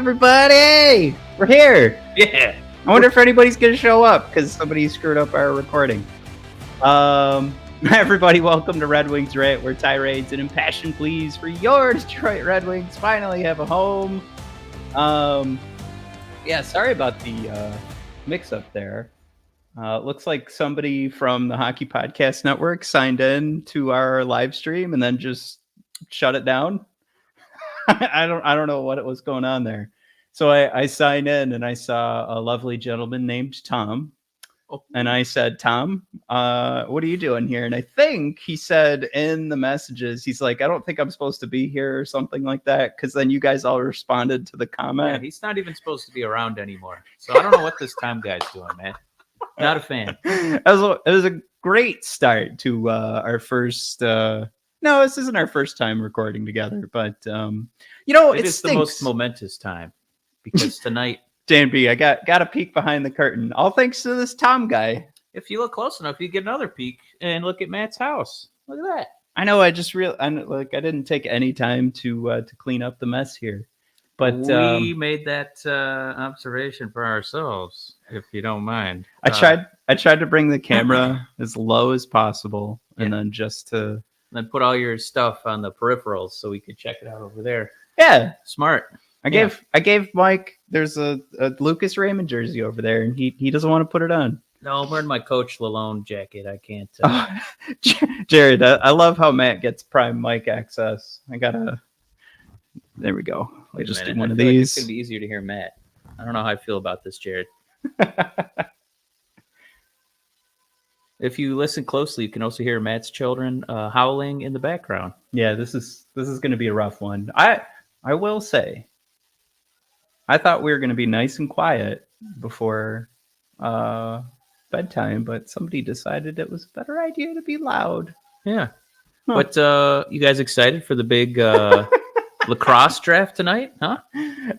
everybody! We're here! Yeah! I wonder if anybody's going to show up, because somebody screwed up our recording. Everybody, welcome to Red Wings Rant, where tirades and impassioned pleas for your Detroit Red Wings finally have a home. Yeah, sorry about the mix-up there. Looks like somebody from the Hockey Podcast Network signed in to our live stream and then just shut it down. I don't know what was going on there. So I signed in and I saw a lovely gentleman named Tom. Oh. And I said, Tom, what are you doing here? And I think he said in the messages, he's like, I don't think I'm supposed to be here or something like that. Because then you guys all responded to the comment. Yeah, he's not even supposed to be around anymore. So I don't know what this Tom guy's doing, man. Not a fan. It was a great start to our first... No, this isn't our first time recording together, but it is the most momentous time because tonight, Dan B, I got a peek behind the curtain, all thanks to this Tom guy. If you look close enough, you get another peek and look at Matt's house. Look at that. I know. I didn't take any time to clean up the mess here, but we made that observation for ourselves, if you don't mind. I tried to bring the camera as low as possible, and then just to. Then put all your stuff on the peripherals so we could check it out over there. Yeah, smart. I gave Mike. There's a Lucas Raymond jersey over there, and he doesn't want to put it on. No, I'm wearing my Coach Lalone jacket. I can't. Jared, I love how Matt gets prime mic access. There we go. I just do one of these. It's gonna be easier to hear Matt. I don't know how I feel about this, Jared. If you listen closely, you can also hear Matt's children howling in the background. Yeah, this is going to be a rough one. I will say, I thought we were going to be nice and quiet before bedtime, but somebody decided it was a better idea to be loud. Yeah. Huh. But you guys excited for the big lacrosse draft tonight, huh?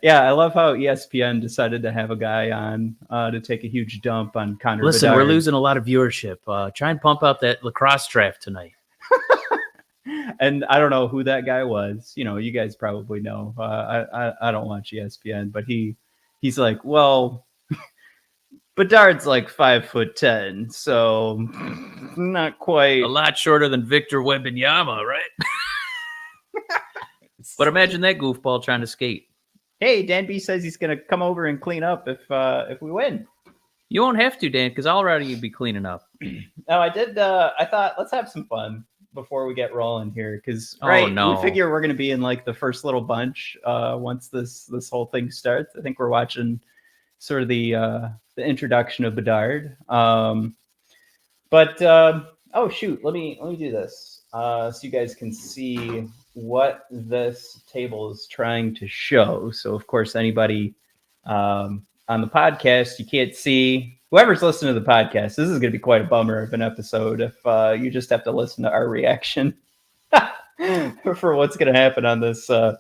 Yeah, I love how ESPN decided to have a guy on to take a huge dump on Connor Bedard. Listen, we're losing a lot of viewership. Try and pump up that lacrosse draft tonight. And I don't know who that guy was. You guys probably know. I don't watch ESPN, but he's like, well, Bedard's like 5'10", so not quite. A lot shorter than Victor Wembanyama, right? But imagine that goofball trying to skate. Hey, Dan B says he's going to come over and clean up if we win. You won't have to, Dan, because already you'd be cleaning up. No, I did. I thought, let's have some fun before we get rolling here, because we figure we're going to be in like the first little bunch once this whole thing starts. I think we're watching sort of the introduction of Bedard. Oh shoot, let me do this so you guys can see what this table is trying to show. So of course, anybody on the podcast, you can't see. Whoever's listening to the podcast, this is going to be quite a bummer of an episode if you just have to listen to our reaction for what's going to happen on this I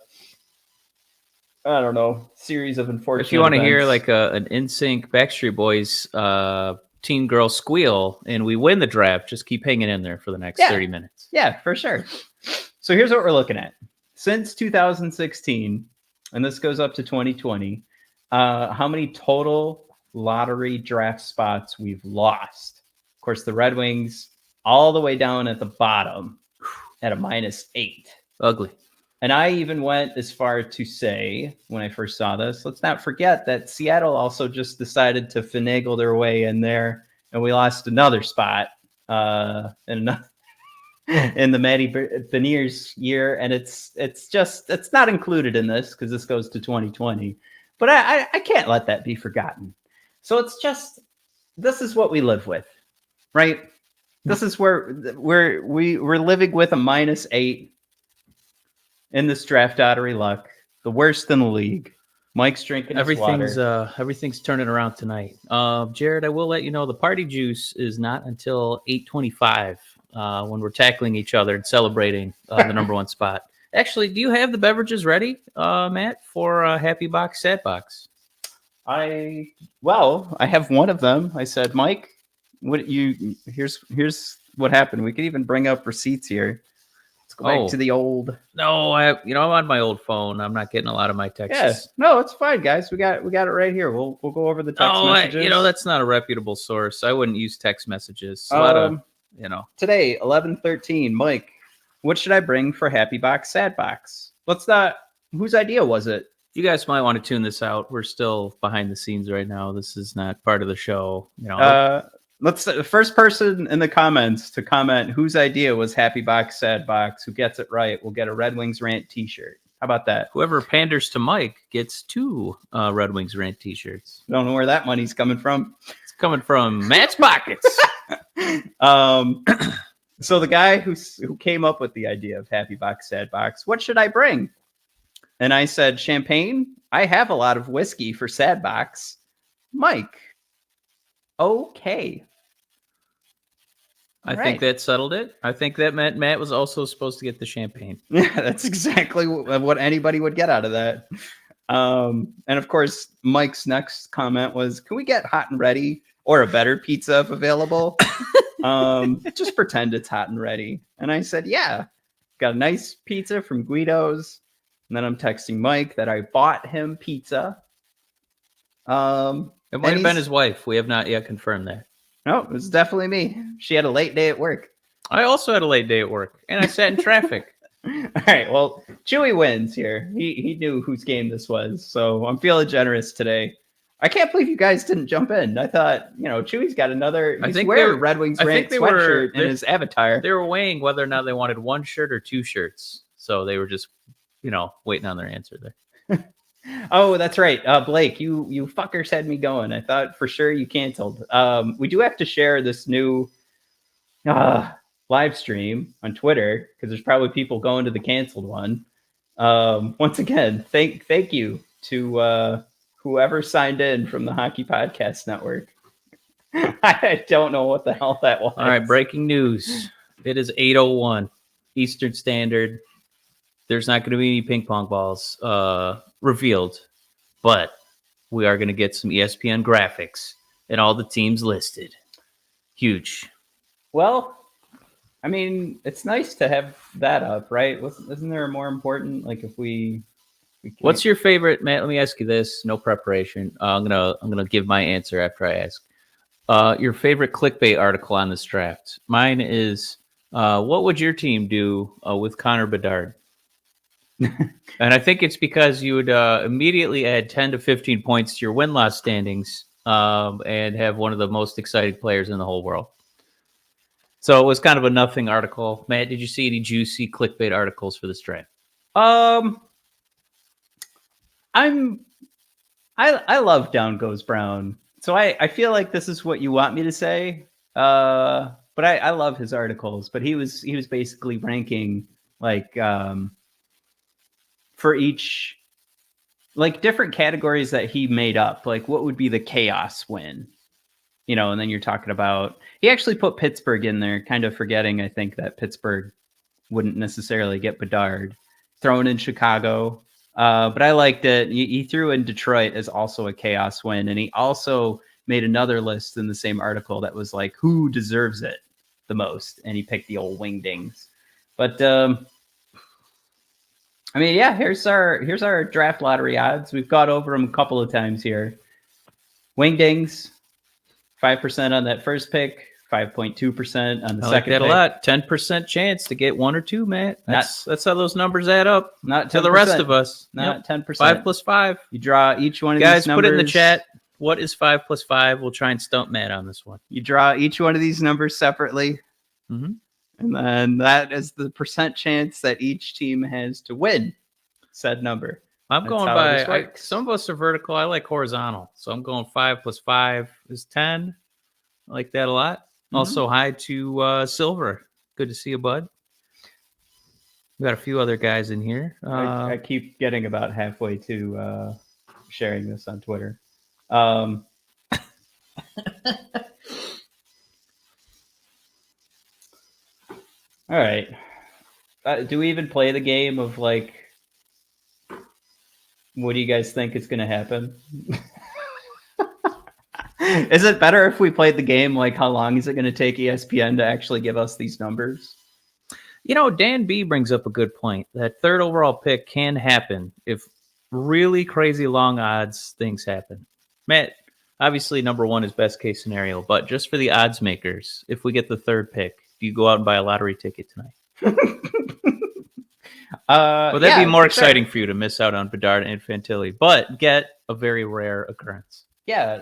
don't know, series of unfortunate If you want to events. hear like an NSYNC Backstreet Boys teen girl squeal and we win the draft, just keep hanging in there for the next 30 minutes. Yeah, for sure. So here's what we're looking at. Since 2016, and this goes up to 2020, how many total lottery draft spots we've lost. Of course, the Red Wings all the way down at the bottom at a -8. Ugly. And I even went as far to say, when I first saw this, let's not forget that Seattle also just decided to finagle their way in there, and we lost another spot in the Matty Beniers year, and it's not included in this because this goes to 2020. But I can't let that be forgotten. So this is what we live with, right? This is where we're living with a -8 in this draft lottery luck, the worst in the league. Mike's drinking his water. Everything's turning around tonight. Jared, I will let you know the party juice is not until 8:25 when we're tackling each other and celebrating the number one spot. Actually, do you have the beverages ready, Matt, for Happy Box, Sad Box? I have one of them. I said, Mike, here's what happened. We could even bring up receipts here. Let's go back to the old. No, I'm on my old phone. I'm not getting a lot of my texts. Yeah, no, it's fine, guys. We got it right here. We'll go over the text messages. That's not a reputable source. I wouldn't use text messages. A lot of, Today, 11:13. Mike, what should I bring for Happy Box, Sad Box? Let's not. Whose idea was it? You guys might want to tune this out. We're still behind the scenes right now. This is not part of the show. Let's the first person in the comments to comment whose idea was Happy Box, Sad Box. Who gets it right will get a Red Wings Rant T-shirt. How about that? Whoever panders to Mike gets 2 Red Wings Rant T-shirts. Don't know where that money's coming from. It's coming from Matt's pockets. So the guy who came up with the idea of Happy Box, Sad Box, what should I bring? And I said, champagne. I have a lot of whiskey for Sad Box. Mike. Okay. I think that settled it. I think that meant Matt was also supposed to get the champagne. Yeah, that's exactly what anybody would get out of that. And of course, Mike's next comment was, can we get hot and ready or a better pizza if available? Just pretend it's hot and ready. And I said, yeah, got a nice pizza from Guido's. And then I'm texting Mike that I bought him pizza. It might have been his wife. We have not yet confirmed that. No, it was definitely me. She had a late day at work. I also had a late day at work, and I sat in traffic. All right, well, Chewy wins here. He knew whose game this was, so I'm feeling generous today. I can't believe you guys didn't jump in. I thought, Chewy's got another. He's wearing Red Wings Rant sweatshirt in his avatar. They were weighing whether or not they wanted 1 shirt or 2 shirts, so they were just, waiting on their answer there. Oh, that's right. Blake, you fuckers had me going. I thought for sure you canceled. We do have to share this new live stream on Twitter because there's probably people going to the canceled one. Once again, thank you to whoever signed in from the Hockey Podcast Network. I don't know what the hell that was. All right, breaking news. It is 8:01 Eastern Standard. There's not going to be any ping pong balls revealed, but we are going to get some ESPN graphics and all the teams listed. Huge. Well, I mean, it's nice to have that up, right? Isn't there a more important, like if we What's your favorite, Matt? Let me ask you this. No preparation. I'm gonna give my answer after I ask. Your favorite clickbait article on this draft? Mine is, what would your team do with Connor Bedard? And I think it's because you would immediately add 10 to 15 points to your win-loss standings and have one of the most exciting players in the whole world. So it was kind of a nothing article. Matt, did you see any juicy clickbait articles for this draft? I love Down Goes Brown. So I feel like this is what you want me to say. But I love his articles. But he was basically ranking like for each like different categories that he made up. Like what would be the chaos win? And then you're talking about he actually put Pittsburgh in there, kind of forgetting, I think, that Pittsburgh wouldn't necessarily get Bedard. Thrown in Chicago. But I liked it. He threw in Detroit as also a chaos win. And he also made another list in the same article that was like, who deserves it the most? And he picked the old Wingdings. But I mean, yeah, here's our draft lottery odds. We've got over them a couple of times here. Wingdings, 5% on that first pick, 5.2% on the second pick. A lot. 10% chance to get 1 or 2, Matt. That's how those numbers add up. Not to the rest of us. Not 10%. 5 plus 5. You draw each one of these numbers. Guys, put it in the chat. What is 5 plus 5? We'll try and stump Matt on this one. You draw each one of these numbers separately. Mm-hmm. And then that is the percent chance that each team has to win said number. I'm going by, some of us are vertical. I like horizontal. So I'm going 5 plus 5 is 10. I like that a lot. Mm-hmm. Also, hi to Silver. Good to see you, bud. We got a few other guys in here. I keep getting about halfway to sharing this on Twitter. All right. Do we even play the game of like, what do you guys think is going to happen? Is it better if we played the game like how long is it going to take ESPN to actually give us these numbers? Dan B brings up a good point. That third overall pick can happen if really crazy long odds things happen. Matt, obviously number one is best case scenario, but just for the odds makers, if we get the third pick, do you go out and buy a lottery ticket tonight? Well, that'd be more exciting for you to miss out on Bedard and Fantilli, but get a very rare occurrence. Yeah,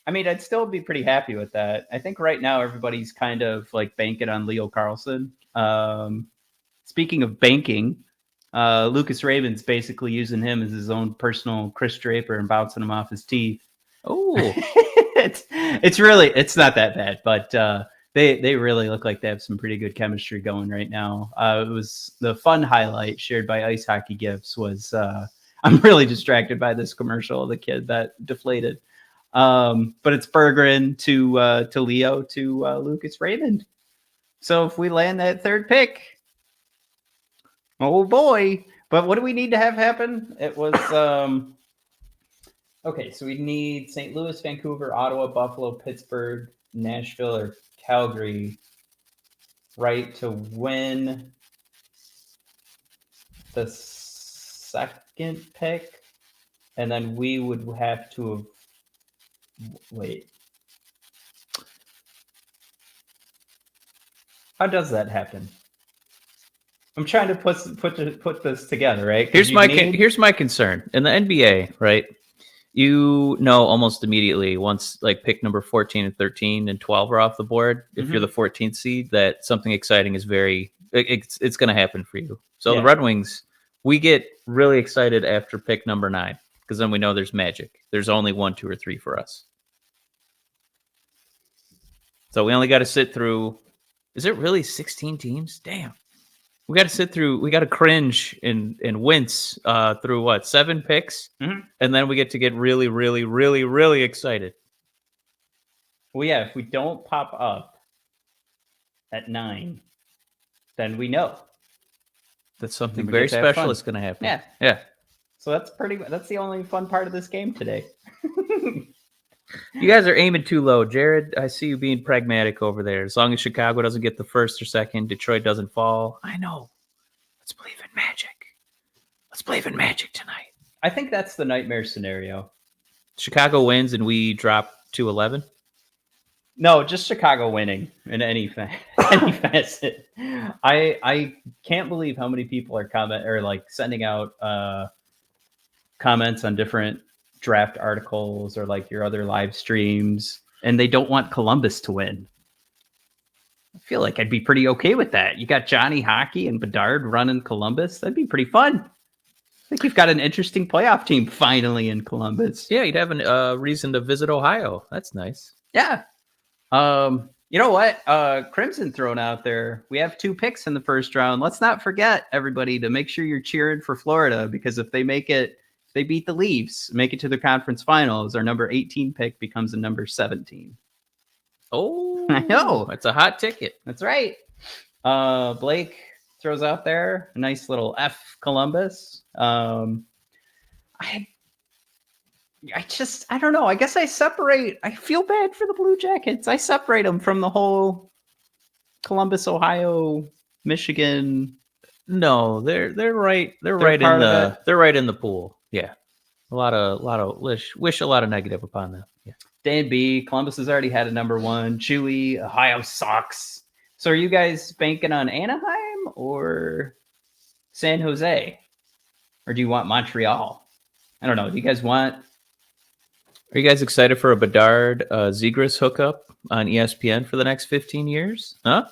I mean, I'd still be pretty happy with that. I think right now everybody's kind of like banking on Leo Carlson. Speaking of banking, Lucas Raymond's basically using him as his own personal Chris Draper and bouncing him off his teeth. Oh, it's not that bad, but they really look like they have some pretty good chemistry going right now. It was the fun highlight shared by Ice Hockey Gifts was I'm really distracted by this commercial of the kid that deflated. But it's Berggren to Leo to Lucas Raymond. So if we land that third pick, oh boy. But what do we need to have happen? It was okay, so we need St. Louis, Vancouver, Ottawa, Buffalo, Pittsburgh, Nashville, or Calgary, right, to win the second pick. And then we would have to wait. How does that happen? I'm trying to put this together, right? Here's my concern. In the NBA, right? You know almost immediately once like pick number 14 and 13 and 12 are off the board, if you're the 14th seed, that something exciting is it's going to happen for you. So the Red Wings, we get really excited after pick number 9 because then we know there's magic. There's only 1, 2, or 3 for us. So we only got to sit through. Is it really 16 teams? Damn. We got to cringe and wince through what, 7 picks? Mm-hmm. And then we get to get really, really, really, really excited. Well, yeah, if we don't pop up at 9, then we know that something very special is going to happen. Yeah. Yeah. So that's the only fun part of this game today. You guys are aiming too low. Jared, I see you being pragmatic over there. As long as Chicago doesn't get the first or second, Detroit doesn't fall. I know. Let's believe in magic. Let's believe in magic tonight. I think that's the nightmare scenario. Chicago wins and we drop to 11? No, just Chicago winning in any facet. I can't believe how many people are sending out comments on different draft articles or like your other live streams, and they don't want Columbus to win. I feel like I'd be pretty okay with that. You got Johnny Hockey and Bedard running Columbus. That'd be pretty fun. I think you've got an interesting playoff team finally in Columbus. Yeah, you'd have a reason to visit Ohio. That's nice. Yeah. You know what? Crimson thrown out there. We have 2 picks in the first round. Let's not forget, everybody, to make sure you're cheering for Florida, because if they beat the Leafs, make it to the conference finals, our number 18 pick becomes a number 17. Oh, I know. That's a hot ticket. That's right. Blake throws out there a nice little F Columbus. I don't know. I guess I feel bad for the Blue Jackets. I separate them from the whole Columbus, Ohio, Michigan. No, they're right. They're right in the pool. Yeah. A lot of wish a lot of negative upon them. Yeah. Dan B, Columbus has already had a number 1. Chewy, Ohio sucks. So are you guys banking on Anaheim or San Jose? Or do you want Montreal? I don't know. Do you guys want... Are you guys excited for a Bedard Zegras hookup on ESPN for the next 15 years? Huh?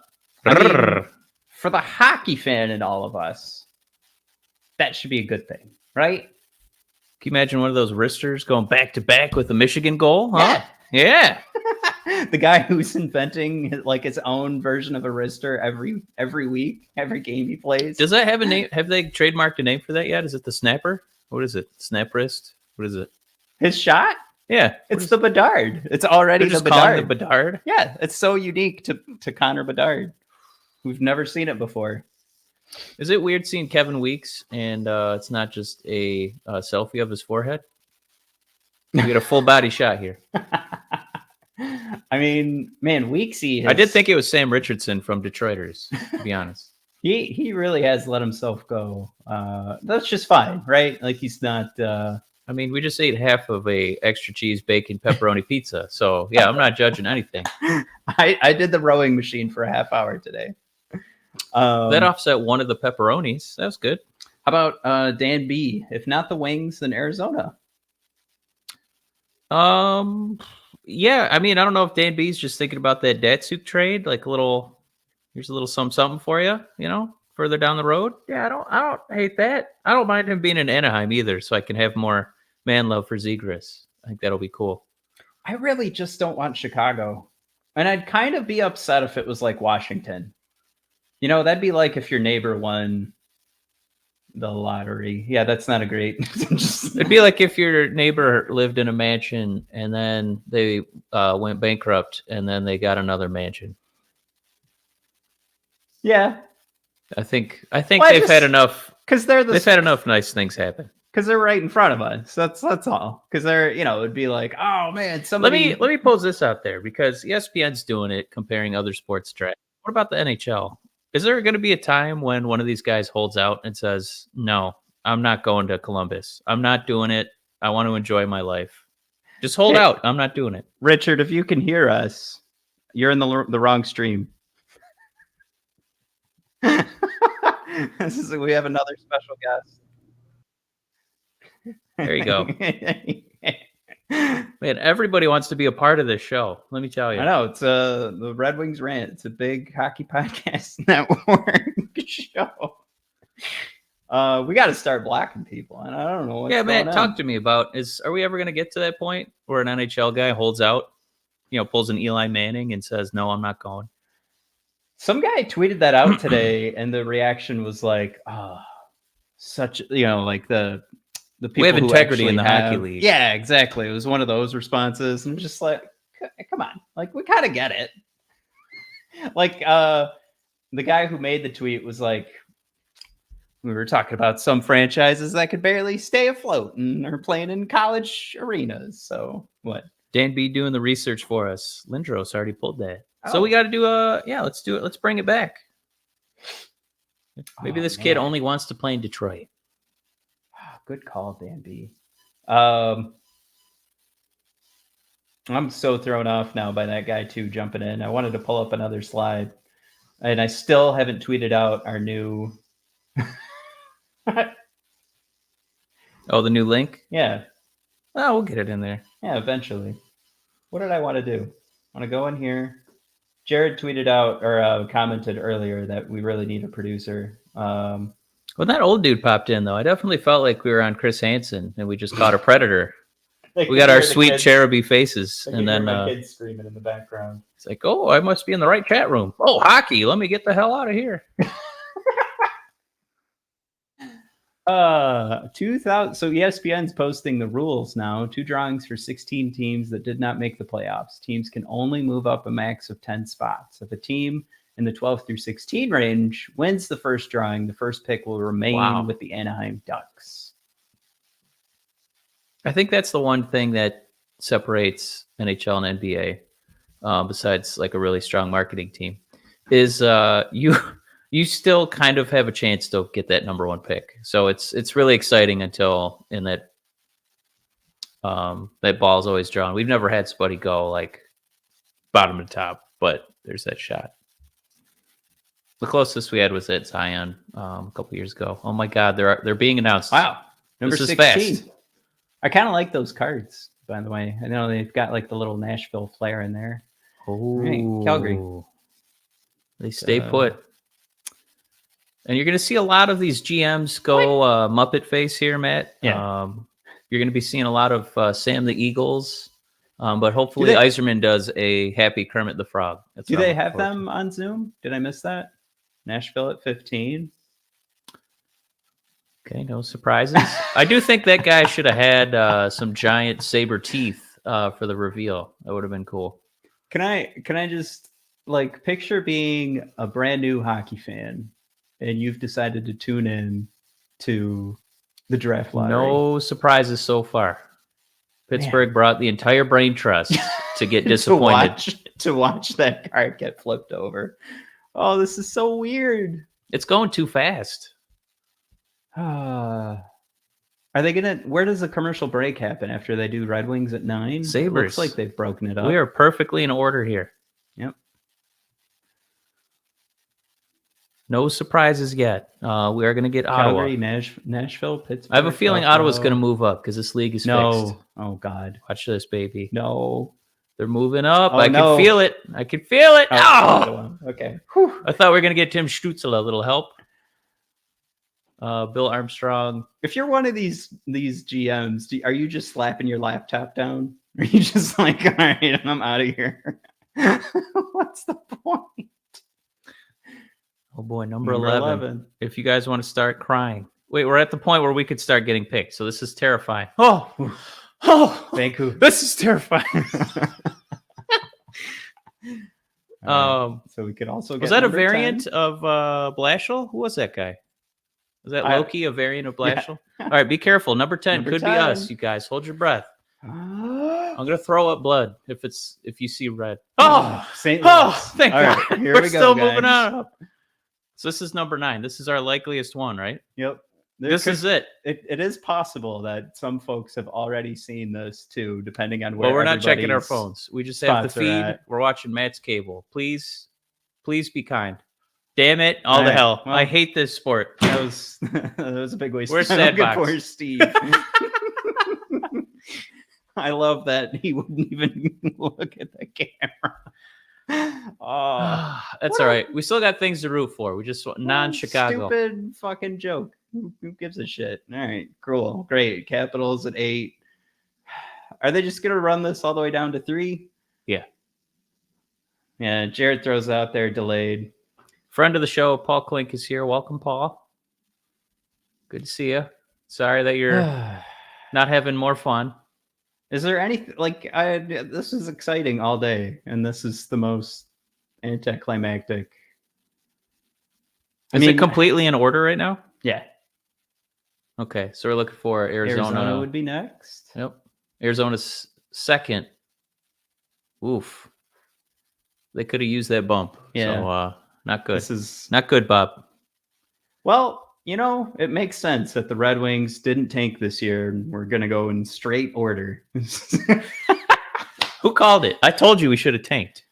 I mean, for the hockey fan in all of us, that should be a good thing, right? Can you imagine one of those wristers going back to back with a Michigan goal? Huh? Yeah. The guy who's inventing like his own version of a wrister every week, every game he plays. Does that have a name? Have they trademarked a name for that yet? Is it the snapper? What is it? Snap wrist? What is it? His shot? Yeah. It's the Bedard. It's already the Bedard. The Bedard? Yeah. It's so unique to Connor Bedard. We've never seen it before. Is it weird seeing Kevin Weeks and it's not just a selfie of his forehead? You get a full body shot here. I mean, man, Weeksy. I did think it was Sam Richardson from Detroiters, to be honest. He really has let himself go. That's just fine, right? Like he's not. I mean, we just ate half of a extra cheese, bacon, pepperoni pizza. So yeah, I'm not judging anything. I did the rowing machine for a half hour today. That offset one of the pepperonis. That was good. How about Dan B? If not the Wings, then Arizona. Yeah. I mean, I don't know if Dan B's just thinking about that Datsuk trade, like here's a little something for you, further down the road. Yeah, I don't hate that. I don't mind him being in Anaheim either, so I can have more man love for Zegras. I think that'll be cool. I really just don't want Chicago. And I'd kind of be upset if it was like Washington. That'd be like if your neighbor won the lottery. Yeah, that's not a great. It'd be like if your neighbor lived in a mansion and then they went bankrupt and then they got another mansion. Yeah, I think they've had enough because they've had enough nice things happen. Because they're right in front of us. That's all. Because they're it'd be like, oh man, somebody. Let me pose this out there because ESPN's doing it, comparing other sports drafts. What about the NHL? Is there going to be a time when one of these guys holds out and says, "No, I'm not going to Columbus. I'm not doing it. I want to enjoy my life. Just hold out. I'm not doing it." Richard, if you can hear us, you're in the wrong stream. We have another special guest. There you go. Man, everybody wants to be a part of this show. Let me tell you. I know. It's the Red Wings Rant. It's a big hockey podcast network show. We got to start blocking people. And I don't know what's going Matt, on. talk to me about are we ever going to get to that point where an NHL guy holds out, pulls an Eli Manning and says, "No, I'm not going"? Some guy tweeted that out today, and the reaction was like, "Oh, such like the people we have who integrity in the have, hockey league." Yeah, exactly. It was one of those responses, and just like, come on, like we kind of get it. Like the guy who made the tweet was like, we were talking about some franchises that could barely stay afloat and are playing in college arenas. So what? Dan B doing the research for us. Lindros already pulled that. So Oh. we got to do let's do it. Let's bring it back. Maybe this kid only wants to play in Detroit. Good call, Dan B. I'm so thrown off now by that guy too jumping in. I wanted to pull up another slide, and I still haven't tweeted out our new. Oh, the new link? Yeah. Oh, we'll get it in there. Yeah, eventually. What did I want to do? I want to go in here. Jared tweeted out or commented earlier that we really need a producer. When that old dude popped in, though, I definitely felt like we were on Chris Hansen and we just caught a predator. We got our sweet cheruby faces, and then kids screaming in the background. It's like, oh, I must be in the right chat room. Oh, hockey! Let me get the hell out of here. 2000. So ESPN's posting the rules now. 2 drawings for 16 teams that did not make the playoffs. Teams can only move up a max of 10 spots. If a team in the 12 through 16 range wins the first drawing, the first pick will remain with the Anaheim Ducks. I think that's the one thing that separates NHL and NBA, besides like a really strong marketing team, is you still kind of have a chance to get that number 1 pick. So it's really exciting until in that ball's always drawn. We've never had somebody go like bottom to top, but there's that shot. The closest we had was at Zion a couple years ago. Oh my God, they're being announced. Wow, number this 16. Is fast. I kind of like those cards, by the way. I know they've got like the little Nashville flair in there. Oh, right, Calgary. They stay put. And you're going to see a lot of these GMs go Muppet face here, Matt. Yeah. You're going to be seeing a lot of Sam the Eagles, but hopefully Yzerman does a happy Kermit the Frog. Do they have them on Zoom? Did I miss that? Nashville at 15. Okay, no surprises. I do think that guy should have had some giant saber teeth for the reveal. That would have been cool. Can I just like picture being a brand new hockey fan and you've decided to tune in to the draft lottery? No surprises so far. Pittsburgh brought the entire brain trust to get disappointed. to watch that card get flipped over. Oh, this is so weird. It's going too fast. Are they gonna? Where does the commercial break happen after they do Red Wings at 9? Sabres. It looks like they've broken it up. We are perfectly in order here. Yep. No surprises yet. We are going to get Calgary, Ottawa. Nashville, Pittsburgh. I have a feeling Buffalo. Ottawa's going to move up because this league is fixed. Oh God. Watch this, baby. No. They're moving up. Oh, I can feel it. I can feel it. Oh! Ottawa. Okay. Whew. I thought we were going to get Tim Stützle a little help. Bill Armstrong. If you're one of these GMs, are you just slapping your laptop down? Or are you just like, all right, I'm out of here? What's the point? Oh boy, number 11. If you guys want to start crying. Wait, we're at the point where we could start getting picked. So this is terrifying. Oh, Vancouver. This is terrifying. So we could also get was that a number variant 10. of Blashill? Who was that guy? Was that Loki, a variant of Blashill? Yeah. All right, be careful. Number 10 Number could 10. be us, you guys. Hold your breath. I'm gonna throw up blood if you see red. St. Louis. Thank All God. right, here We're we go, still guys. moving on. So this is number 9. This is our likeliest one, right? Yep. This is it. It is possible that some folks have already seen this too, depending on where. Well, we're not checking our everybody's phones. We just have the spots are feed. at. We're watching Matt's cable. Please be kind. Damn it! All the right, hell. well, I hate this sport. That was that was a big waste. Where's of time. Sadbox? Poor Steve. I love that he wouldn't even look at the camera. Oh, That's all right. We still got things to root for. We just non-Chicago. Stupid fucking joke. Who gives a shit? All right, cool, great. Capitals at 8. Are they just gonna run this all the way down to 3? Yeah. Yeah. Jared throws out there delayed. Friend of the show, Paul Klink is here. Welcome, Paul. Good to see you. Sorry that you're not having more fun. Is there anything like this is exciting all day, and this is the most anticlimactic. Is it completely in order right now? Yeah. Okay, so we're looking for Arizona. Arizona would be next. Yep. Arizona's second. Oof. They could have used that bump. Yeah. So not good. This is not good, Bob. Well, it makes sense that the Red Wings didn't tank this year. We're going to go in straight order. Who called it? I told you we should have tanked.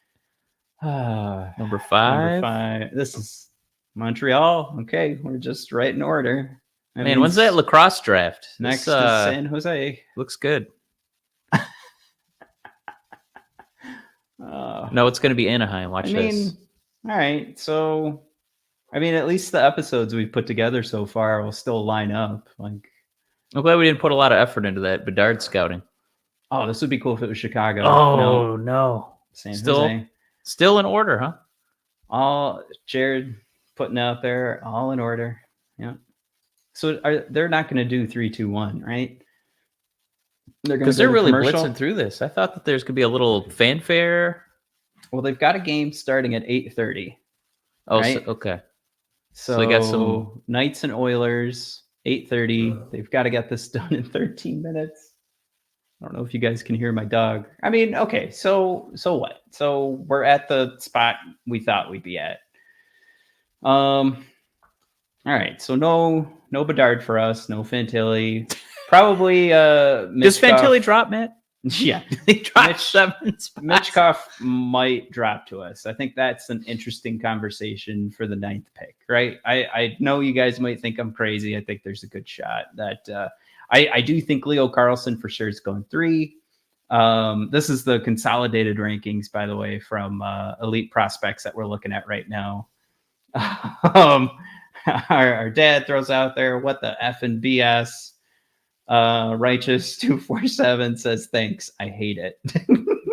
Number 5. 5. This is Montreal. Okay, we're just right in order. Man, when's that lacrosse draft? Next this, is San Jose. Looks good. No, it's going to be Anaheim. Watch this. All right. So, at least the episodes we've put together so far will still line up. Like, I'm glad we didn't put a lot of effort into that Bedard scouting. Oh, this would be cool if it was Chicago. Oh, no. San Jose. Still in order, huh? All Jared putting out there, all in order. Yeah. So they're not going to do 3-2-1, right? Because they're really blitzing through this. I thought that there's going to be a little fanfare. Well, they've got a game starting at 8:30. Oh, right? Okay. So they got some Knights and Oilers, 8:30. They've got to get this done in 13 minutes. I don't know if you guys can hear my dog. Okay. So what? So we're at the spot we thought we'd be at. All right. So no Bedard for us. No Fantilli. Probably Does Fantilli drop, Matt? Yeah. He dropped 7 spots. Michkov might drop to us. I think that's an interesting conversation for the 9th pick, right? I know you guys might think I'm crazy. I think there's a good shot that I do think Leo Carlson for sure is going 3. This is the consolidated rankings, by the way, from Elite Prospects that we're looking at right now. Our dad throws out there, what the F and BS. Righteous 247 says, thanks. I hate it.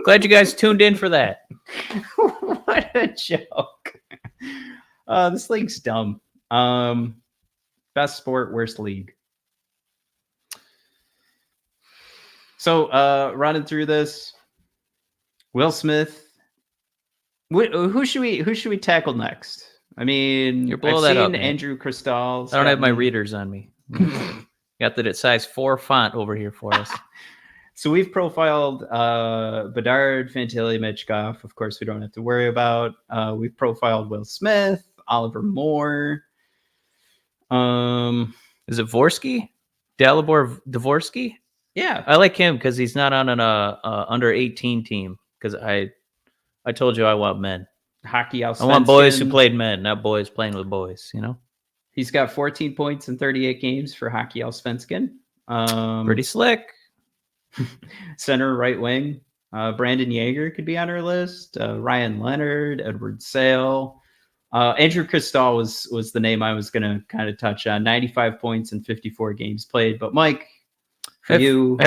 Glad you guys tuned in for that. What a joke. This league's dumb. Best sport, worst league. So running through this, Will Smith. Who should we tackle next? You're blowing I've that seen up, man. Andrew Cristal. I don't have my readers on me. Got that at size 4 font over here for us. So we've profiled Bedard, Fantilli, Michkov. Of course, we don't have to worry about. We've profiled Will Smith, Oliver Moore. Is it Dvorsky? Dalibor Dvorsky? Yeah. I like him because he's not on an under 18 team. Because I told you I want men. Hockey I want boys who played men, not boys playing with boys. He's got 14 points in 38 games for Hockey Allsvenskan. Pretty slick. Center, right wing. Brandon Yeager could be on our list. Ryan Leonard, Edward Sale. Andrew Cristal was the name I was going to kind of touch on. 95 points in 54 games played. But Mike, have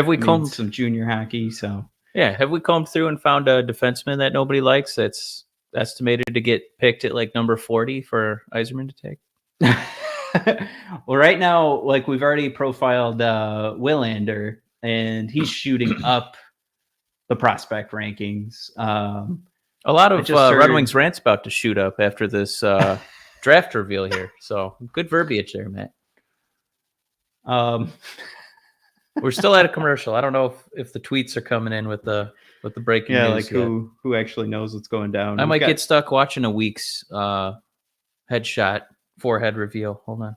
we combed some junior hockey? So yeah, have we combed through and found a defenseman that nobody likes that's estimated to get picked at like number 40 for Yzerman to take? Well, right now, like we've already profiled Willander, and he's shooting up the prospect rankings. A lot of Red Wings Rant's about to shoot up after this draft reveal here. So good verbiage there, Matt. We're still at a commercial. I don't know if the tweets are coming in with the breaking news. Yeah, like who actually knows what's going down. I might get stuck watching a week's headshot forehead reveal. Hold on.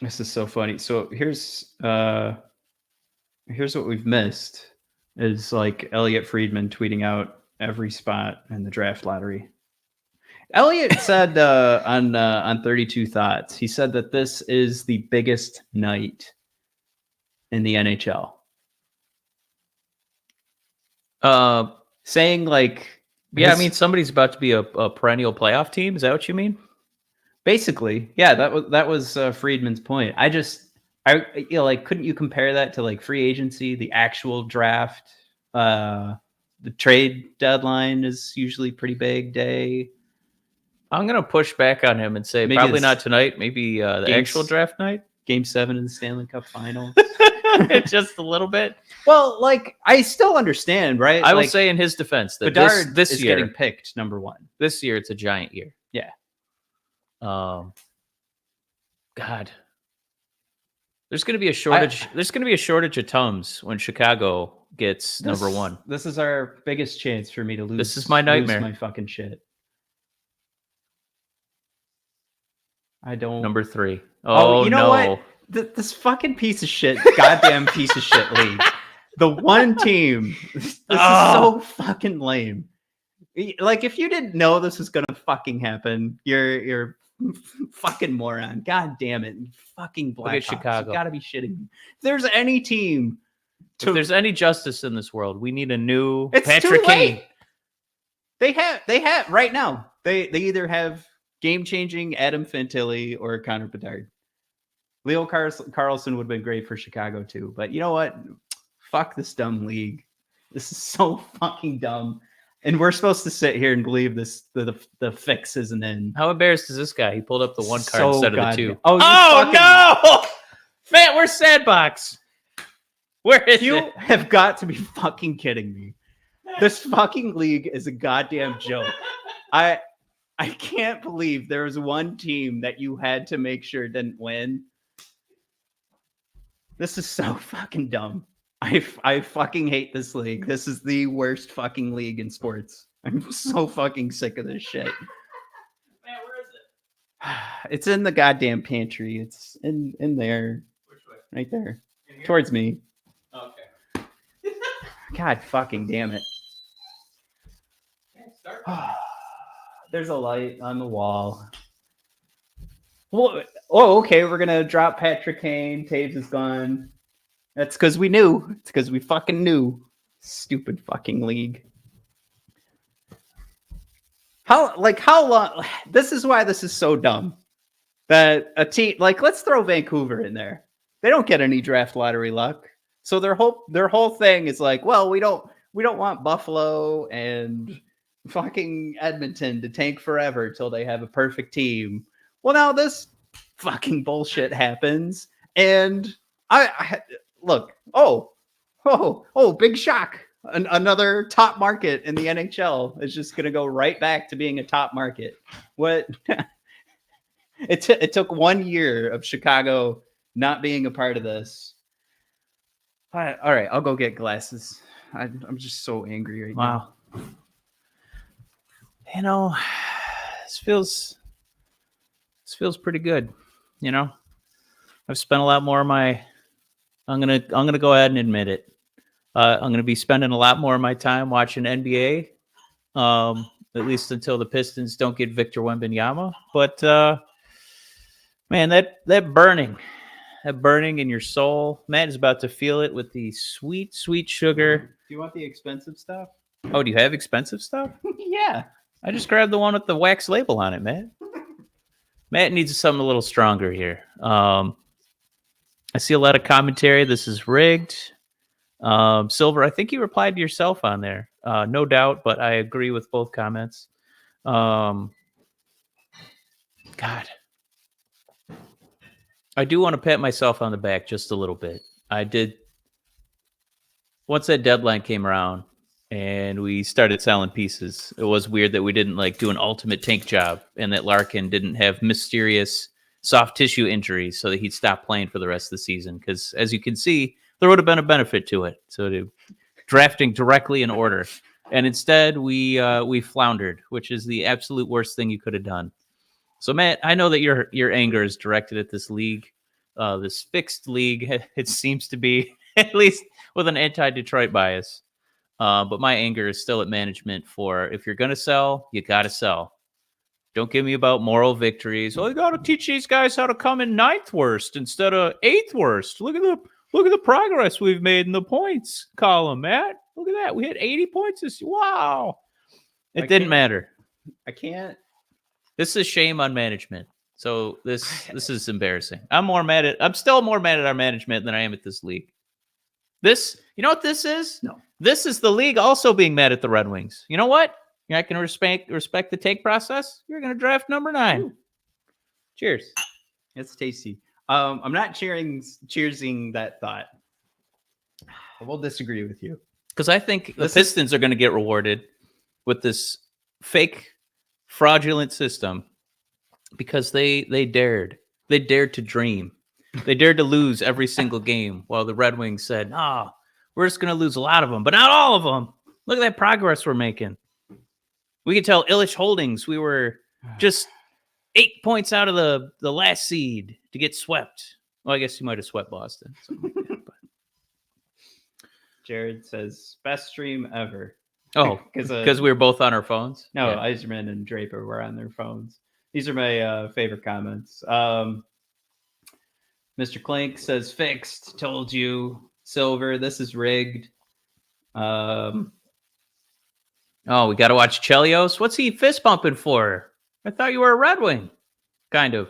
This is so funny. So here's what we've missed is like Elliot Friedman tweeting out every spot in the draft lottery. Elliot said on 32 Thoughts, he said that this is the biggest night in the NHL. Saying like, yeah, I mean somebody's about to be a perennial playoff team. Is that what you mean? Basically, yeah, that was Friedman's point. Couldn't you compare that to like free agency, the actual draft? The trade deadline is usually pretty big day. I'm gonna push back on him and say maybe probably not tonight. Maybe the actual draft night, Game 7 in the Stanley Cup Finals. Just a little bit. Well, like I still understand, right? I will say in his defense that Bedard this is year getting picked number 1. This year, it's a giant year. Yeah. God, there's going to be a shortage. There's going to be a shortage of Tums when Chicago gets number 1. This is our biggest chance for me to lose. This is my nightmare. Lose my fucking shit. I don't. Number 3. Oh, you know what? This fucking piece of shit, goddamn piece of shit league. The one team. This is so fucking lame. Like, if you didn't know this was gonna fucking happen, you're fucking moron. God damn it. Fucking Blackhawks. Look at Chicago. You gotta be shitting me. If there's any team if there's any justice in this world, we need a new it's Patrick Kane. They have right now. They either have game-changing Adam Fantilli or Connor Bedard. Leo Carlson would have been great for Chicago too. But you know what? Fuck this dumb league. This is so fucking dumb. And we're supposed to sit here and believe this the fix isn't in. How embarrassed is this guy? He pulled up the 1 card instead of the 2. Oh no! Man, where's Sandbox? Where is you it? have got to be fucking kidding me. This fucking league is a goddamn joke. I can't believe there was one team that you had to make sure didn't win. This is so fucking dumb. I fucking hate this league. This is the worst fucking league in sports. I'm so fucking sick of this shit. Man, where is it? It's in the goddamn pantry. It's in there. Which way? Right there. Towards me. Okay. God fucking damn it. There's a light on the wall. Well, okay. We're gonna drop Patrick Kane. Taves is gone. That's because we knew. It's because we fucking knew. Stupid fucking league. How long? This is why this is so dumb. That a team let's throw Vancouver in there. They don't get any draft lottery luck. So their whole thing is like, well, we don't want Buffalo and fucking Edmonton to tank forever till they have a perfect team. Well, now this fucking bullshit happens, and I look. Oh, big shock! Another top market in the NHL is just going to go right back to being a top market. What? It took 1 year of Chicago not being a part of this. All right, I'll go get glasses. I'm just so angry right now. Wow. You know, this feels pretty good. You know, I've spent a lot more of my. I'm gonna go ahead and admit it. I'm gonna be spending a lot more of my time watching NBA. At least until the Pistons don't get Victor Wembanyama. But man, that burning in your soul, Matt is about to feel it with the sweet, sweet sugar. Do you want the expensive stuff? Oh, do you have expensive stuff? Yeah. I just grabbed the one with the wax label on it, Matt. Matt needs something a little stronger here. I see a lot of commentary. This is rigged. Silver, I think you replied to yourself on there. No doubt, but I agree with both comments. God. I do want to pat myself on the back just a little bit. I did. Once that deadline came around and we started selling pieces, it was weird that we didn't do an ultimate tank job and that Larkin didn't have mysterious soft tissue injuries so that he'd stop playing for the rest of the season. Because as you can see, there would have been a benefit to it. So to drafting directly in order. And instead we floundered, which is the absolute worst thing you could have done. So Matt, I know that your anger is directed at this league, this fixed league. It seems to be, at least with an anti-Detroit bias. But my anger is still at management for, if you're going to sell, you got to sell. Don't give me about moral victories. Oh, you got to teach these guys how to come in 9th worst instead of 8th worst. Look at the progress we've made in the points column, Matt. Look at that. We hit 80 points this. Wow. It didn't matter. I can't. This is shame on management. So this is embarrassing. I'm still more mad at our management than I am at this league. This, you know what this is? No. This is the league also being mad at the Red Wings. You know what? You're not going to respect the take process. You're going to draft number 9. Ooh. Cheers. It's tasty. I'm not cheersing that thought. I will disagree with you. Because I think the Pistons are going to get rewarded with this fake, fraudulent system because they dared. They dared to dream. They dared to lose every single game while the Red Wings said, "Oh, we're just going to lose a lot of them, but not all of them. Look at that progress we're making." We could tell Illich Holdings we were just 8 points out of the last seed to get swept. Well, I guess you might have swept Boston. So, yeah, but. Jared says, best stream ever. Oh, because we were both on our phones? No, yeah. Eiserman and Draper were on their phones. These are my favorite comments. Mr. Clink says, fixed. Told you. Silver, this is rigged. Oh, we got to watch Chelios. What's he fist bumping for? I thought you were a Red Wing. Kind of.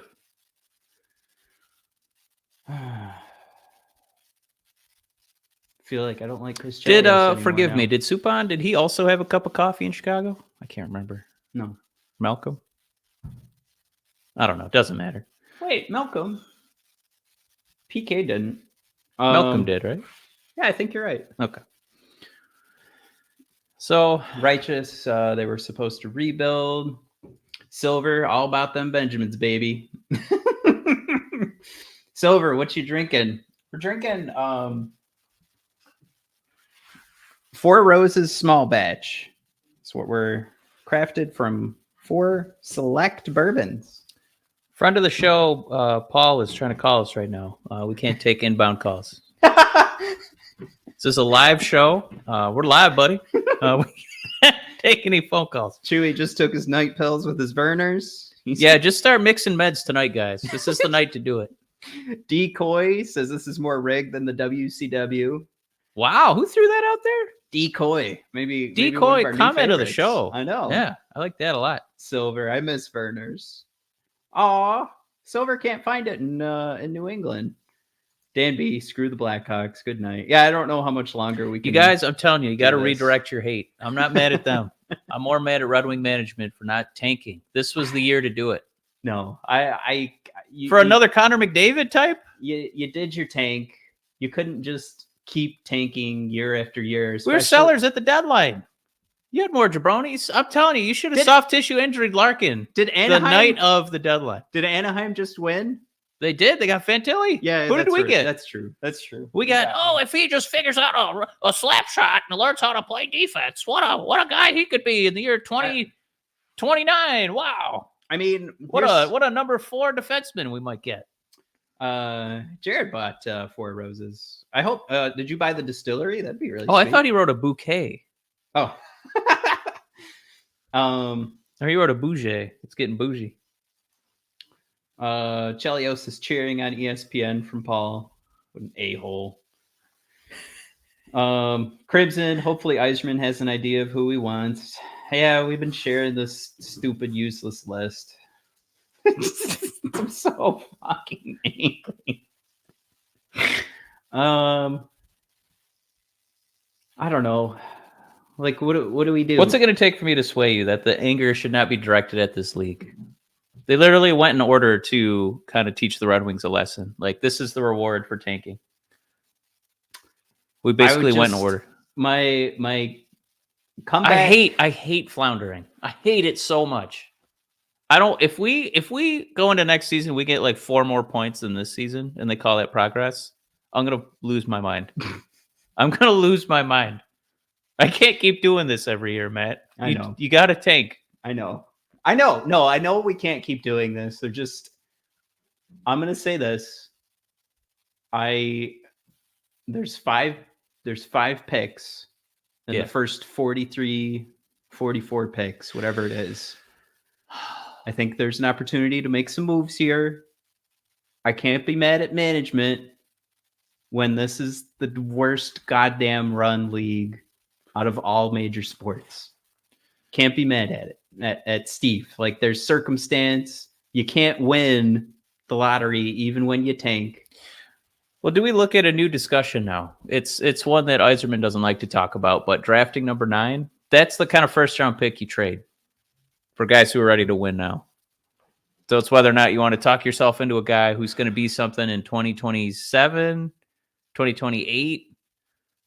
Feel like I don't like Chris Chelios forgive me. Did Suppan, did he also have a cup of coffee in Chicago? I can't remember. No. Malcolm? I don't know. Doesn't matter. Wait, Malcolm. PK didn't. Malcolm did, right? Yeah, I think you're right. Okay. So Righteous, they were supposed to rebuild. Silver, all about them Benjamins, baby. Silver, what you drinking? We're drinking Four Roses small batch. That's what we're crafted from 4 select bourbons. Friend of the show, Paul, is trying to call us right now. We can't take inbound calls. This is a live show. We're live, buddy. We can't take any phone calls. Chewy just took his night pills with his Verners. Just start mixing meds tonight, guys. This is the night to do it. Decoy says this is more rigged than the WCW. Wow, who threw that out there? Decoy. Maybe Decoy comment of the show. I know. Yeah, I like that a lot. Silver, I miss Verners. Aw, Silver can't find it in New England. Dan B, screw the Blackhawks. Good night. Yeah, I don't know how much longer we can. You guys, I'm telling you got to redirect your hate. I'm not mad at them. I'm more mad at Red Wing management for not tanking. This was the year to do it. No, another Connor McDavid type. You did your tank. You couldn't just keep tanking year after year. We were sellers at the deadline. You had more jabronis. I'm telling you, you should have soft tissue injured Larkin. Did Anaheim, the night of the deadline? Did Anaheim just win? They did. They got Fantilli. Yeah, Who did we get? That's true. That's true. We got, if he just figures out a slap shot and learns how to play defense, what a guy he could be in the year 2029. Wow. I mean, what a number 4 defenseman we might get. Jared bought 4 roses. I hope. Did you buy the distillery? That'd be really. Oh, sweet. I thought he wrote a bouquet. Oh. Or he wrote a bougie. It's getting bougie. Chelios is cheering on ESPN from Paul. What an a-hole. Crimson, hopefully Eiserman has an idea of who he wants. Yeah, we've been sharing this stupid, useless list. I'm so fucking angry. I don't know. Like, what do we do? What's it going to take for me to sway you that the anger should not be directed at this league? They literally went in order to kind of teach the Red Wings a lesson. Like, this is the reward for tanking. We basically went in order. My comeback. I hate floundering. I hate it so much. I don't. If we go into next season, we get like 4 more points than this season, and they call that progress. I'm gonna lose my mind. I'm gonna lose my mind. I can't keep doing this every year, Matt. I know. You got to tank. I know. No, I know we can't keep doing this. They're just. I'm gonna say this. There's five picks in the first 43, 44 picks, whatever it is. I think there's an opportunity to make some moves here. I can't be mad at management when this is the worst goddamn run league out of all major sports. Can't be mad at it, at Steve. Like, there's circumstance. You can't win the lottery even when you tank. Well, do we look at a new discussion now? It's one that Eiserman doesn't like to talk about, but drafting number 9, that's the kind of first-round pick you trade for guys who are ready to win now. So it's whether or not you want to talk yourself into a guy who's going to be something in 2027, 2028.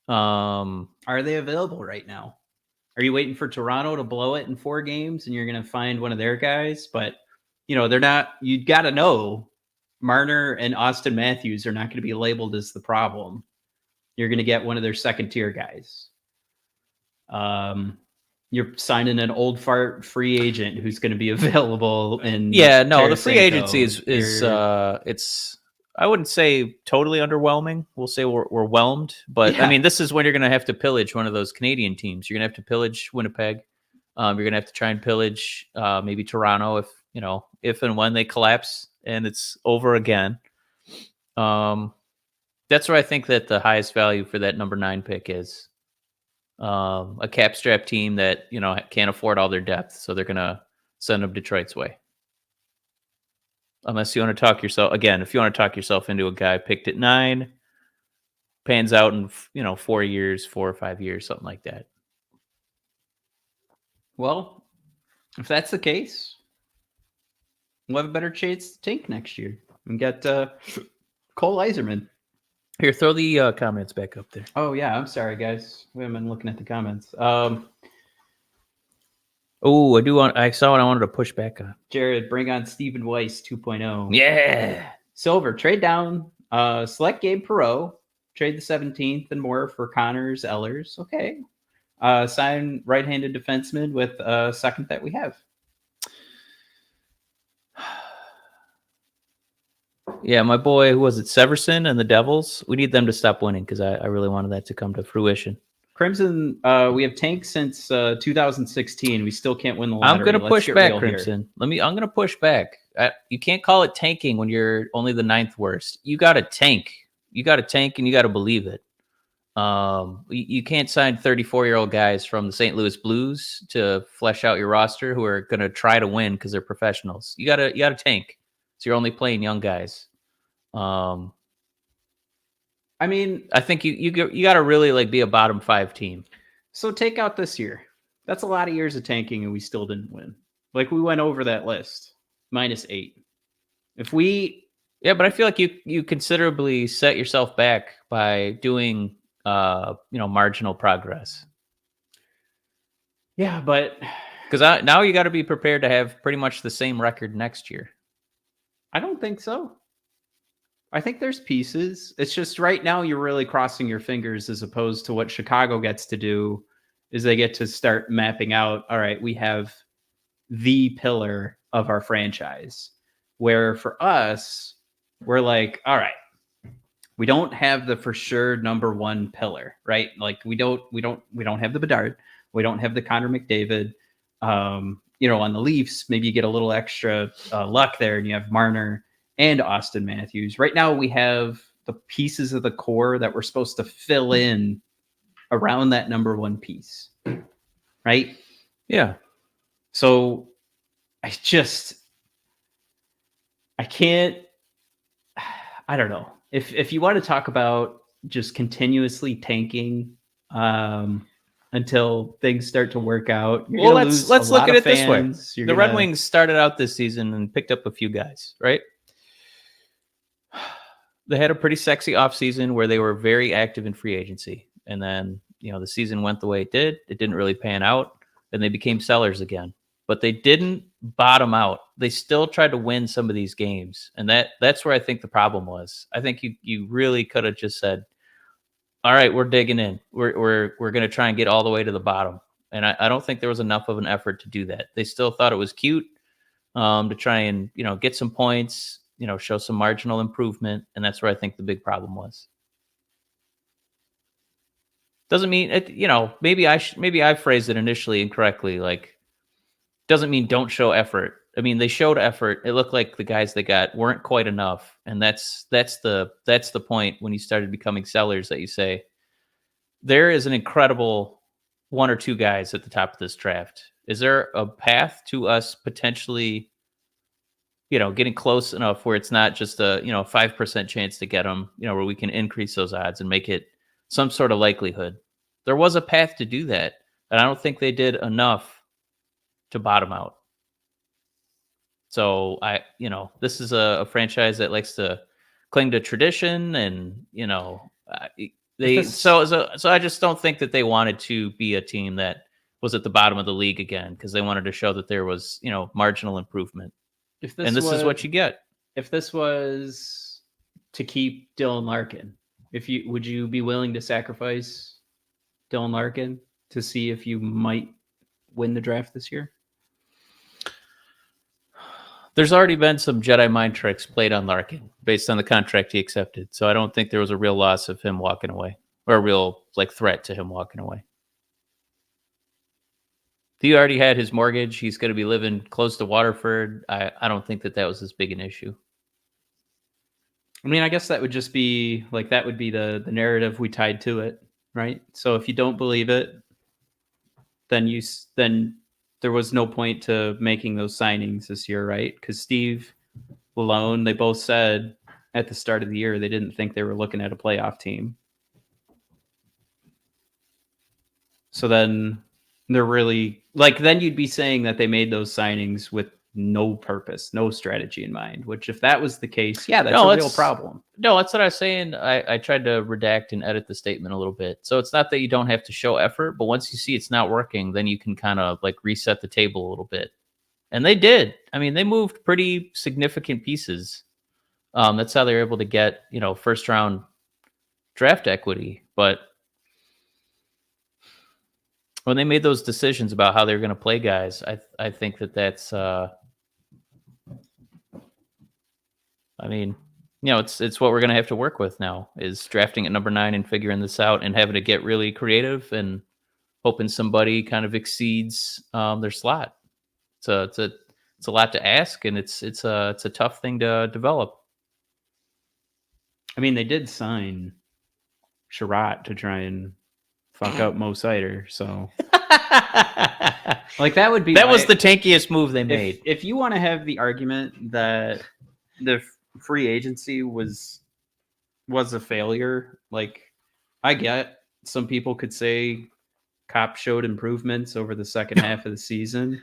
Are they available right now? Are you waiting for Toronto to blow it in 4 games and you're going to find one of their guys? But, they're not. You got to know Marner and Austin Matthews are not going to be labeled as the problem. You're going to get one of their second-tier guys. You're signing an old fart free agent who's going to be available in the free agency is it's, I wouldn't say totally underwhelming. We'll say we're whelmed, but I mean, this is when you're going to have to pillage one of those Canadian teams. You're going to have to pillage Winnipeg. You're going to have to try and pillage maybe Toronto if and when they collapse and it's over again. That's where I think that the highest value for that number 9 pick is. A cap strap team that can't afford all their depth, so they're gonna send them Detroit's way. Unless you want to talk yourself again, if you want to talk yourself into a guy picked at 9, pans out in 4 years, 4 or 5 years, something like that. Well, if that's the case, we'll have a better chance to tank next year and get Cole Eiserman. Here, throw the comments back up there. Oh, yeah. I'm sorry, guys. We haven't been looking at the comments. I saw what I wanted to push back on. Jared, bring on Stephen Weiss 2.0. Yeah. Silver, trade down. Select Gabe Perrault. Trade the 17th and more for Connors, Ellers. Okay. Sign right-handed defenseman with a second that we have. Yeah, my boy, who was it, Severson and the Devils? We need them to stop winning because I really wanted that to come to fruition. Crimson, we have tanked since 2016. We still can't win the lottery. I'm going to push back, Crimson. I'm going to push back. You can't call it tanking when you're only the 9th worst. You got to tank. You got to tank, and you got to believe it. You can't sign 34-year-old guys from the St. Louis Blues to flesh out your roster who are going to try to win because they're professionals. You got to tank. So you're only playing young guys. I mean, I think you got to really be a bottom 5 team. So take out this year. That's a lot of years of tanking, and we still didn't win. We went over that list, -8. But I feel like you considerably set yourself back by doing marginal progress. Yeah, but because now you got to be prepared to have pretty much the same record next year. I don't think so. I think there's pieces. It's just right now you're really crossing your fingers as opposed to what Chicago gets to do is they get to start mapping out, all right, we have the pillar of our franchise. Where for us, we're like, all right, we don't have the for sure number one pillar, right? Like we don't have the Bedard, we don't have the Connor McDavid. On the Leafs, maybe you get a little extra luck there, and you have Marner and Austin Matthews. Right now, we have the pieces of the core that we're supposed to fill in around that number one piece, right? Yeah. So I can't. I don't know. If you want to talk about just continuously tanking until things start to work out, well, let's look at it this way. The Red Wings started out this season and picked up a few guys, right? They had a pretty sexy offseason where they were very active in free agency. And then, the season went the way it did. It didn't really pan out. And they became sellers again. But they didn't bottom out. They still tried to win some of these games. And that's where I think the problem was. I think you really could have just said, all right, we're digging in. We're going to try and get all the way to the bottom. And I don't think there was enough of an effort to do that. They still thought it was cute to try and, get some points, show some marginal improvement. And that's where I think the big problem was. Doesn't mean it, maybe I phrased it initially incorrectly. Like, doesn't mean don't show effort. I mean, they showed effort. It looked like the guys they got weren't quite enough. And that's the point when you started becoming sellers that you say, there is an incredible one or two guys at the top of this draft. Is there a path to us potentially, getting close enough where it's not just a, 5% chance to get them, where we can increase those odds and make it some sort of likelihood? There was a path to do that. And I don't think they did enough to bottom out. So this is a franchise that likes to cling to tradition, and so I just don't think that they wanted to be a team that was at the bottom of the league again, because they wanted to show that there was marginal improvement. This is what you get. If this was to keep Dylan Larkin, would you be willing to sacrifice Dylan Larkin to see if you might win the draft this year? There's already been some Jedi mind tricks played on Larkin based on the contract he accepted. So I don't think there was a real loss of him walking away, or a real threat to him walking away. He already had his mortgage. He's going to be living close to Waterford. I don't think that was as big an issue. I mean, I guess that would just be that would be the narrative we tied to it, right? So if you don't believe it, then there was no point to making those signings this year, right? Because Steve, Malone, they both said at the start of the year they didn't think they were looking at a playoff team. So then they're really then you'd be saying that they made those signings with no purpose, no strategy in mind, which if that was the case, that's a real problem. No, that's what I was saying. I tried to redact and edit the statement a little bit. So it's not that you don't have to show effort, but once you see it's not working, then you can kind of reset the table a little bit. And they did. I mean, they moved pretty significant pieces. That's how they were able to get, first round draft equity. But when they made those decisions about how they were going to play guys, I think that's it's what we're going to have to work with now, is drafting at number 9 and figuring this out and having to get really creative and hoping somebody kind of exceeds their slot. So it's a lot to ask, and it's a tough thing to develop. I mean, they did sign Sherratt to try and fuck up Mo Sider, so that would be was the tankiest move they made. If you want to have the argument that the free agency was a failure, I get some people could say Kopp showed improvements over the second half of the season,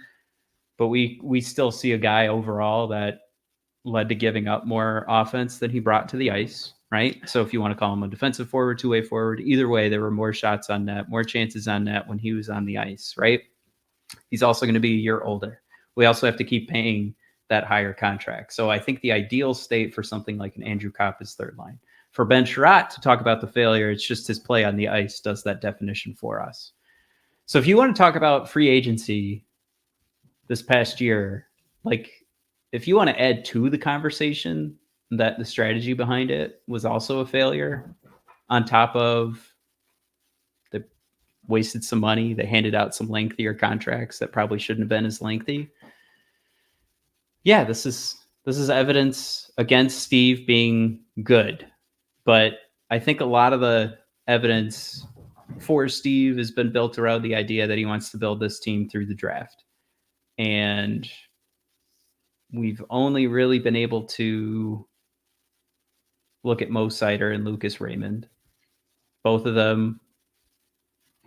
but we still see a guy overall that led to giving up more offense than he brought to the ice, right? So if you want to call him a defensive forward, two-way forward, either way, there were more shots on net, more chances on net when he was on the ice, right? He's also going to be a year older. We also have to keep paying that higher contract. So I think the ideal state for something like an Andrew Kopp is third line. For Ben Sherratt to talk about the failure, it's just his play on the ice does that definition for us. So if you want to talk about free agency this past year, like if you want to add to the conversation that the strategy behind it was also a failure, on top of they wasted some money, they handed out some lengthier contracts that probably shouldn't have been as lengthy. Yeah, this is evidence against Steve being good. But I think a lot of the evidence for Steve has been built around the idea that he wants to build this team through the draft. And we've only really been able to look at Mo Seider and Lucas Raymond. Both of them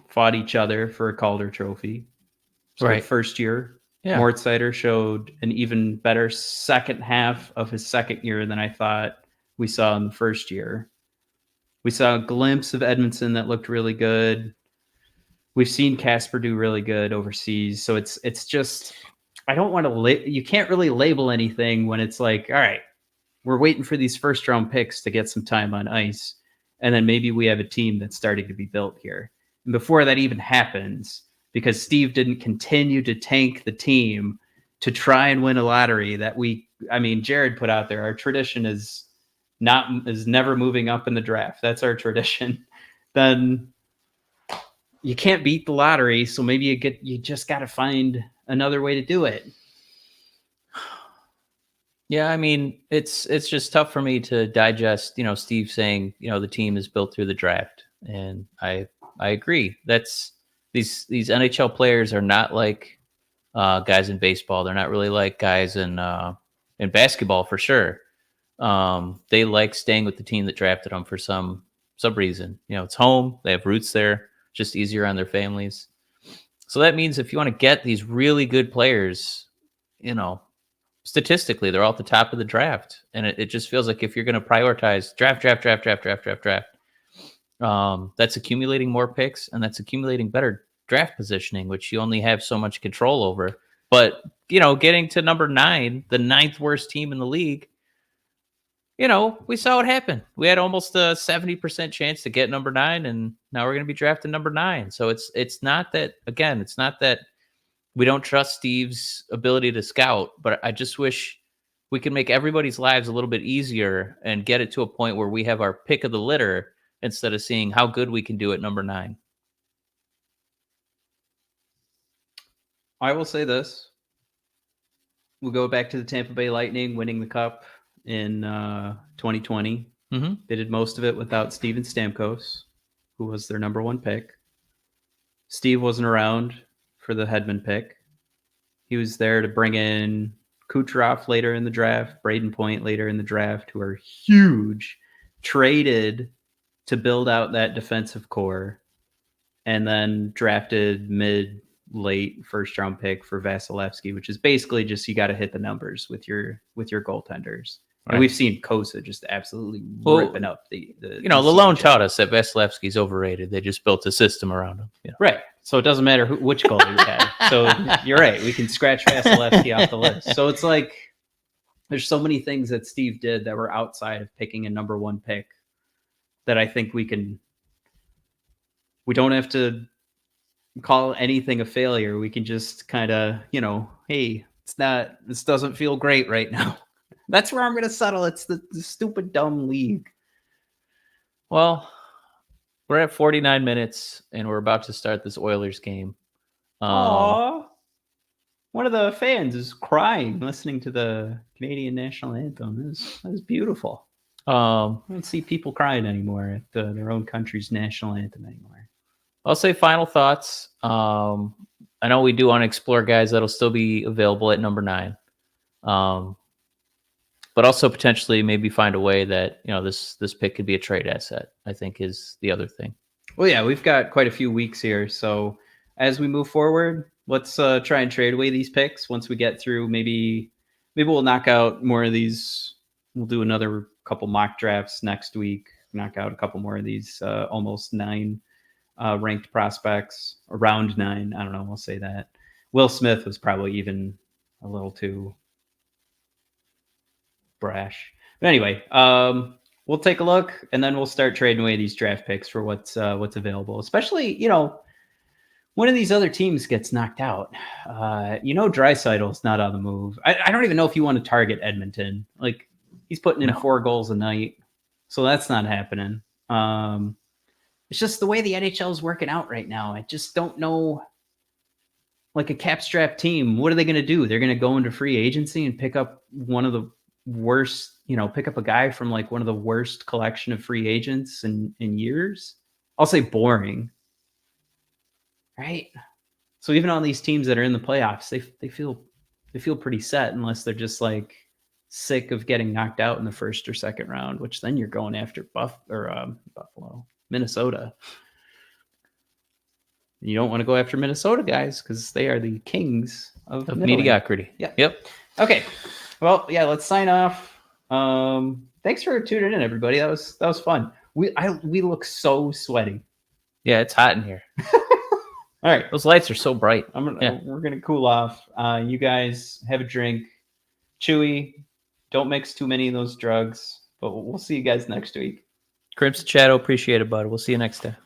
fought each other for a Calder Trophy. So Right. first year, Yeah. Mort Seider showed an even better second half of his second year than I thought we saw in the first year. We saw a glimpse of Edmondson that looked really good. We've seen Casper do really good overseas. So it's just, I don't want to, you can't really label anything when it's like, all right, we're waiting for these first round picks to get some time on ice. And then maybe we have a team that's starting to be built here. And before that even happens, because Steve didn't continue to tank the team to try and win a lottery that Jared put out there, our tradition is never moving up in the draft. That's our tradition. Then you can't beat the lottery. So maybe you just got to find another way to do it. Yeah, I mean, it's just tough for me to digest, Steve saying, the team is built through the draft. And I agree. That's these NHL players are not like guys in baseball. They're not really like guys in basketball for sure. They like staying with the team that drafted them for some reason. It's home. They have roots there. Just easier on their families. So that means if you want to get these really good players, statistically, they're all at the top of the draft. And it just feels like if you're going to prioritize draft, that's accumulating more picks and that's accumulating better draft positioning, which you only have so much control over. But, getting to number 9, the 9th worst team in the league, we saw what happened. We had almost a 70% chance to get number 9, and now we're going to be drafting number 9. So it's not that, again, it's not that we don't trust Steve's ability to scout, but I just wish we could make everybody's lives a little bit easier and get it to a point where we have our pick of the litter instead of seeing how good we can do at number 9. I will say this. We'll go back to the Tampa Bay Lightning winning the Cup in 2020. Mm-hmm. They did most of it without Steven Stamkos, who was their number 1 pick. Steve wasn't around for the Hedman pick. He was there to bring in Kucherov later in the draft, Braden Point later in the draft, who are huge, traded to build out that defensive core, and then drafted mid-late first-round pick for Vasilevsky, which is basically just you got to hit the numbers with your goaltenders. Right. And we've seen Kosa just absolutely ripping up the Lalone taught us that Vasilevsky's overrated. They just built a system around him. Right. So it doesn't matter which goalie we had. So you're right. We can scratch Vasilevsky off the list. So it's like there's so many things that Steve did that were outside of picking a number 1 pick that I think we don't have to call anything a failure. We can just kind of, hey, this doesn't feel great right now. That's where I'm going to settle. It's the stupid, dumb league. Well, we're at 49 minutes, and we're about to start this Oilers game. Aww. One of the fans is crying listening to the Canadian national anthem. That was beautiful. I don't see people crying anymore at their own country's national anthem anymore. I'll say final thoughts. I know we do want to explore guys that'll still be available at number 9. But also potentially maybe find a way that, this pick could be a trade asset, I think is the other thing. Well, yeah, we've got quite a few weeks here. So as we move forward, let's try and trade away these picks. Once we get through, maybe we'll knock out more of these. We'll do another couple mock drafts next week, knock out a couple more of these almost 9 ranked prospects, around 9. I don't know. We'll say that. Will Smith was probably even a little too brash. But anyway, we'll take a look, and then we'll start trading away these draft picks for what's available. Especially, one of these other teams gets knocked out. Draisaitl's not on the move. I don't even know if you want to target Edmonton. Like, he's putting in 4 goals a night, so that's not happening. It's just the way the NHL is working out right now. I just don't know. Like a cap-strapped team, what are they going to do? They're going to go into free agency and pick up one of the worst, pick up a guy from like one of the worst collection of free agents in years. I'll say boring, right? So even on these teams that are in the playoffs, they feel pretty set unless they're just like sick of getting knocked out in the first or second round, which then you're going after Buffalo, Minnesota. You don't want to go after Minnesota guys because they are the kings of mediocrity. Yep. Okay. Well, yeah. Let's sign off. Thanks for tuning in, everybody. That was fun. We look so sweaty. Yeah, it's hot in here. All right. Those lights are so bright. We're gonna cool off. You guys have a drink. Chewy. Don't mix too many of those drugs. But we'll see you guys next week. Crimson Shadow, appreciate it, bud. We'll see you next time.